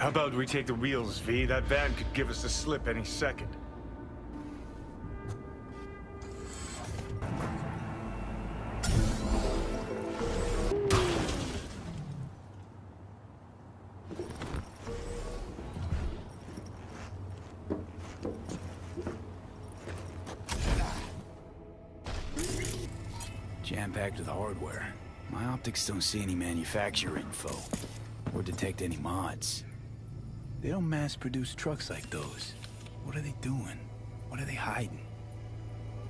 How about we take the wheels, V? That van could give us the slip any second. Jam-packed with hardware. My optics don't see any manufacturer info, or detect any mods. They don't mass-produce trucks like those. What are they doing? What are they hiding?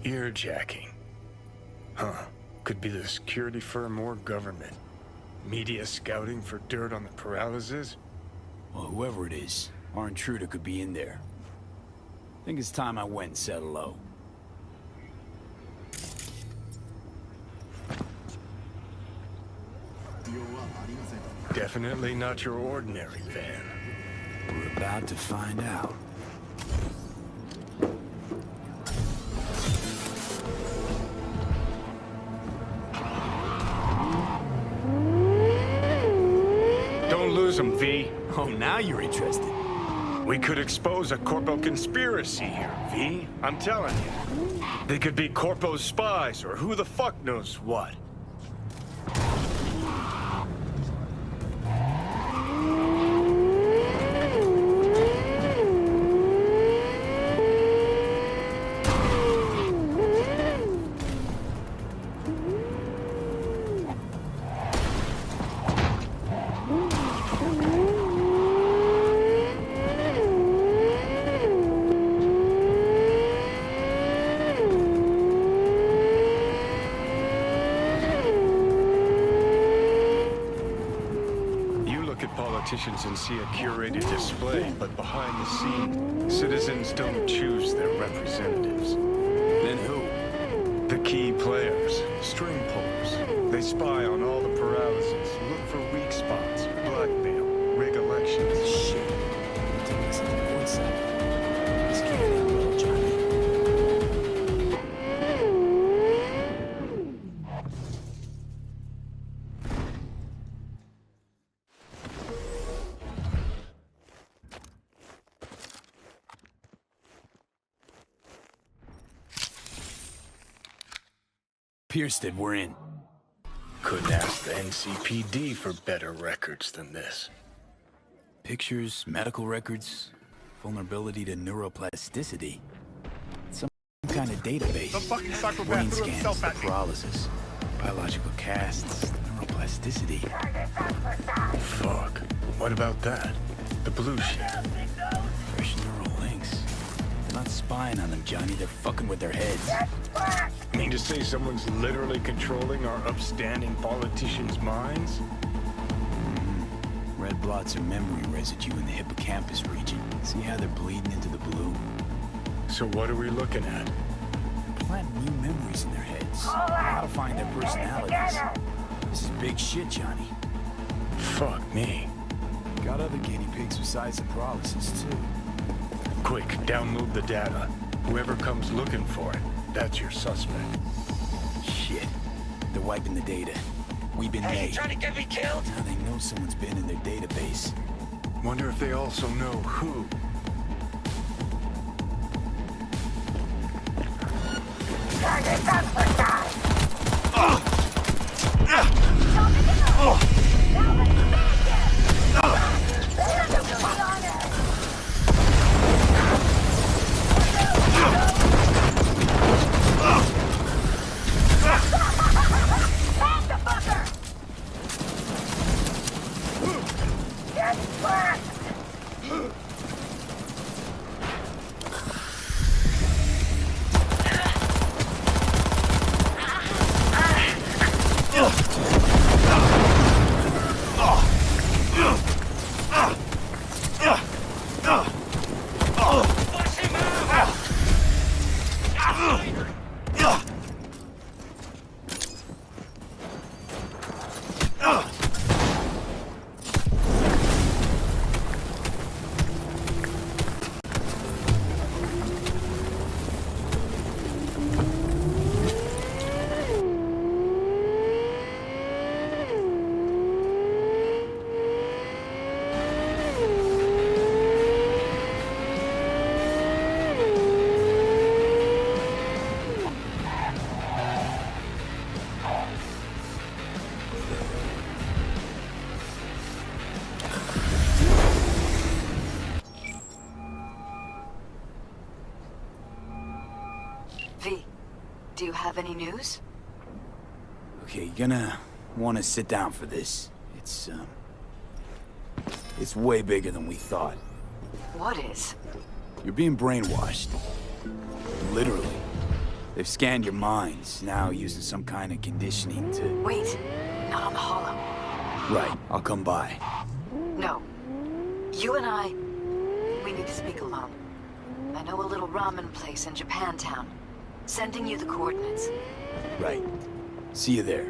Earjacking. Huh. Could be the security firm or government. Media scouting for dirt on the paralysis? Well, whoever it is, our intruder could be in there. Think it's time I went and said hello. Definitely not your ordinary van. We're about to find out. Don't lose them, V. Oh, now you're interested. We could expose a Corpo conspiracy here, V. I'm telling you. They could be Corpo's spies, or who the fuck knows what. Politicians and see a curated display, but behind the scenes, citizens don't choose their representatives. Then who? The key players, string pullers. They spy on all the paralysis, look for weak spots, blackmail, rig elections. Shit. Take this into the voice out. This can't end well, Johnny. Piersted, we're in. Couldn't ask the NCPD for better records than this. Pictures, medical records, vulnerability to neuroplasticity. Some kind of database. The fucking Brain psychopath threw scans, himself the at me. paralysis, biological casts, neuroplasticity. Fuck. What about that? The blue shit. Fresh neural links. They're not spying on them, Johnny. They're fucking with their heads. Mean to say someone's literally controlling our upstanding politicians' minds? Red blots are memory residue in the hippocampus region. See how they're bleeding into the blue? So what are we looking at? Plant new memories in their heads. Modifying their personalities. This is big shit, Johnny. Fuck me. Got other guinea pigs besides the paralysis, too. Quick, download the data. Whoever comes looking for it, that's your suspect. Shit. They're wiping the data. We've been Hey, made. you trying to get me killed? Now they know someone's been in their database. Wonder if they also know who. Do you have any news? Okay, you're gonna want to sit down for this. It's way bigger than we thought. What is? You're being brainwashed. Literally. They've scanned your minds, now using some kind of conditioning to... Wait, not on the Hollow. Right, I'll come by. No. You and I, we need to speak alone. I know a little ramen place in Japantown. Sending you the coordinates. Right. See you there.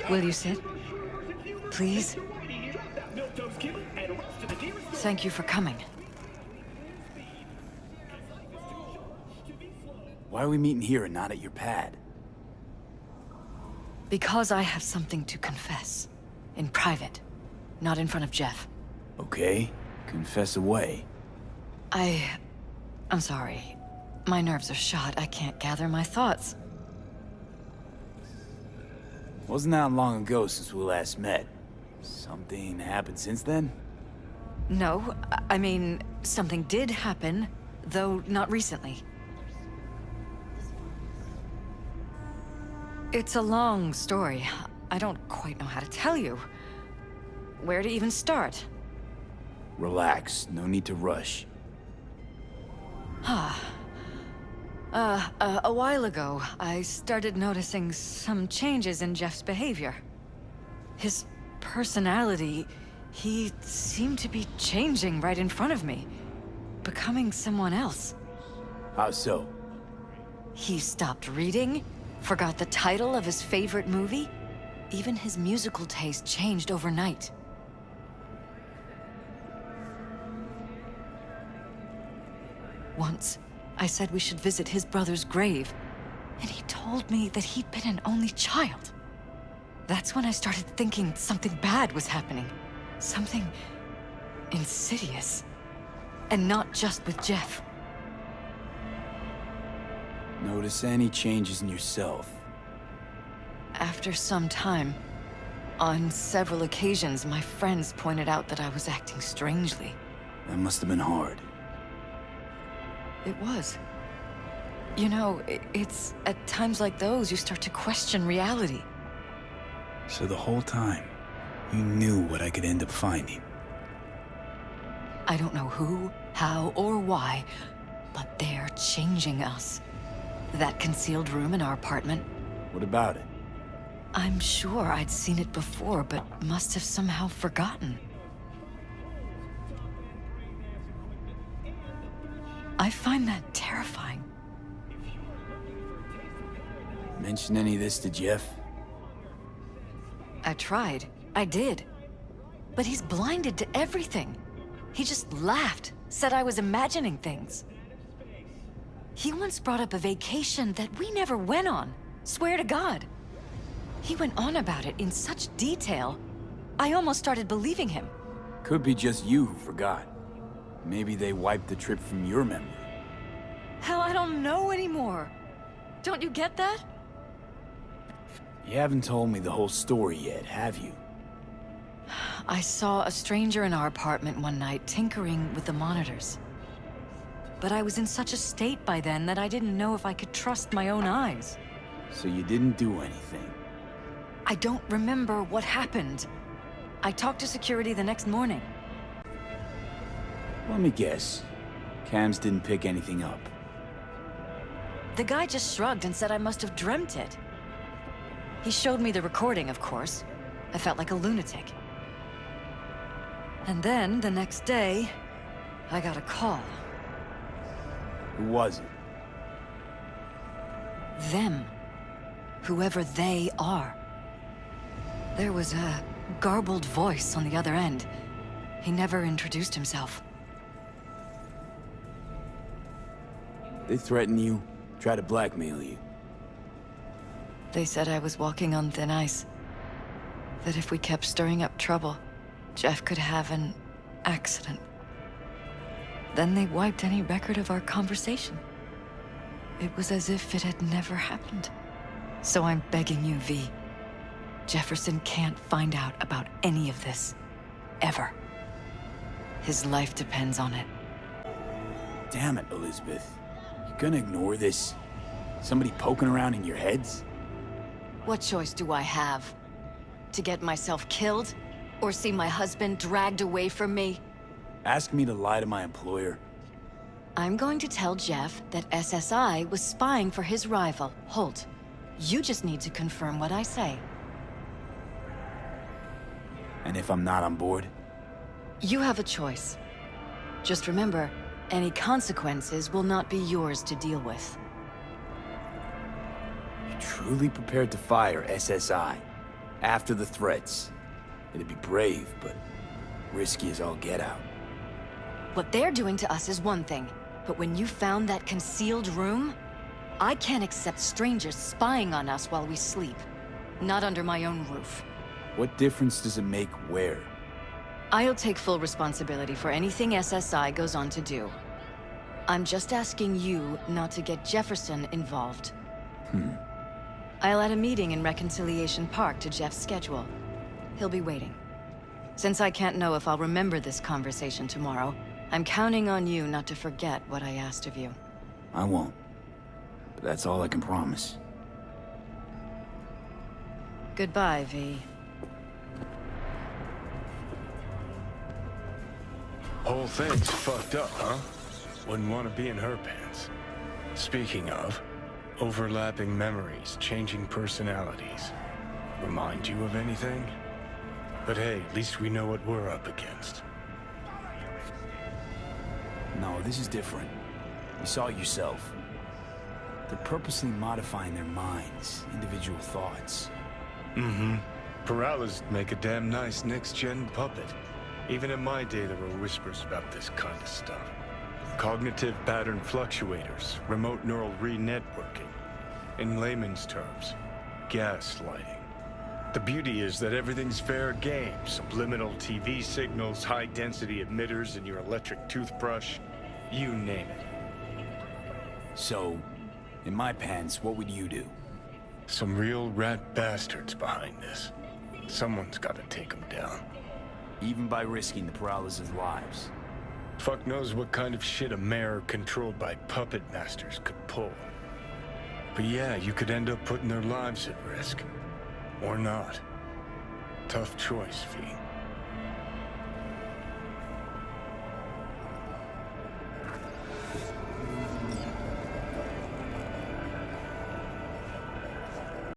Will you sit? Please? Thank you for coming. Why are we meeting here and not at your pad? Because I have something to confess. In private. Not in front of Jeff. Okay, confess away. I'm sorry. My nerves are shot. I can't gather my thoughts. Wasn't that long ago since we last met? Something happened since then? No, I mean, something did happen, though not recently. It's a long story. I don't quite know how to tell you. Where to even start? Relax, no need to rush. A while ago, I started noticing some changes in Jeff's behavior. His personality, he seemed to be changing right in front of me. Becoming someone else. How so? He stopped reading, forgot the title of his favorite movie. Even his musical taste changed overnight. Once, I said we should visit his brother's grave, and he told me that he'd been an only child. That's when I started thinking something bad was happening. Something insidious. And not just with Jeff. Notice any changes in yourself? After some time, on several occasions, my friends pointed out that I was acting strangely. That must have been hard. It was. You know, it's at times like those you start to question reality. So the whole time, you knew what I could end up finding. I don't know who, how, or why, but they're changing us. That concealed room in our apartment. What about it? I'm sure I'd seen it before, but must have somehow forgotten. I find that terrifying. Mention any of this to Jeff? I tried. I did. But he's blinded to everything. He just laughed, said I was imagining things. He once brought up a vacation that we never went on. Swear to God. He went on about it in such detail, I almost started believing him. Could be just you who forgot. Maybe they wiped the trip from your memory. Hell, I don't know anymore. Don't you get that? You haven't told me the whole story yet, have you? I saw a stranger in our apartment one night tinkering with the monitors. But I was in such a state by then that I didn't know if I could trust my own eyes. So you didn't do anything? I don't remember what happened. I talked to security the next morning. Let me guess. Cams didn't pick anything up. The guy just shrugged and said I must have dreamt it. He showed me the recording, of course. I felt like a lunatic. And then, the next day, I got a call. Who was it? Them. Whoever they are. There was a garbled voice on the other end. He never introduced himself. They threaten you, try to blackmail you. They said I was walking on thin ice. That if we kept stirring up trouble, Jeff could have an accident. Then they wiped any record of our conversation. It was as if it had never happened. So I'm begging you, V. Jefferson can't find out about any of this. ever. His life depends on it. Damn it, Elizabeth. You gonna ignore this? Somebody poking around in your heads? What choice do I have? To get myself killed? Or see my husband dragged away from me? Ask me to lie to my employer. I'm going to tell Jeff that SSI was spying for his rival, Holt. You just need to confirm what I say. And if I'm not on board? You have a choice. Just remember, any consequences will not be yours to deal with. You're truly prepared to fire SSI after the threats. It'd be brave, but risky as all get out. What they're doing to us is one thing, but when you found that concealed room, I can't accept strangers spying on us while we sleep. Not under my own roof. What difference does it make where? I'll take full responsibility for anything SSI goes on to do. I'm just asking you not to get Jefferson involved. I'll add a meeting in Reconciliation Park to Jeff's schedule. He'll be waiting. Since I can't know if I'll remember this conversation tomorrow, I'm counting on you not to forget what I asked of you. I won't. But that's all I can promise. Goodbye, V. Whole thing's fucked up, huh? Wouldn't want to be in her pants. Speaking of, overlapping memories, changing personalities. Remind you of anything? But hey, at least we know what we're up against. No, this is different. You saw it yourself. They're purposely modifying their minds, individual thoughts. Peralez make a damn nice next-gen puppet. Even in my day, there were whispers about this kind of stuff. Cognitive pattern fluctuators, remote neural re-networking. In layman's terms, gaslighting. The beauty is that everything's fair game. Subliminal TV signals, high-density emitters in your electric toothbrush. You name it. So, in my pants, what would you do? Some real rat bastards behind this. Someone's got to take them down. Even by risking the Peralez's lives. Fuck knows what kind of shit a mayor controlled by puppet masters could pull. But yeah, you could end up putting their lives at risk. Or not. Tough choice, V.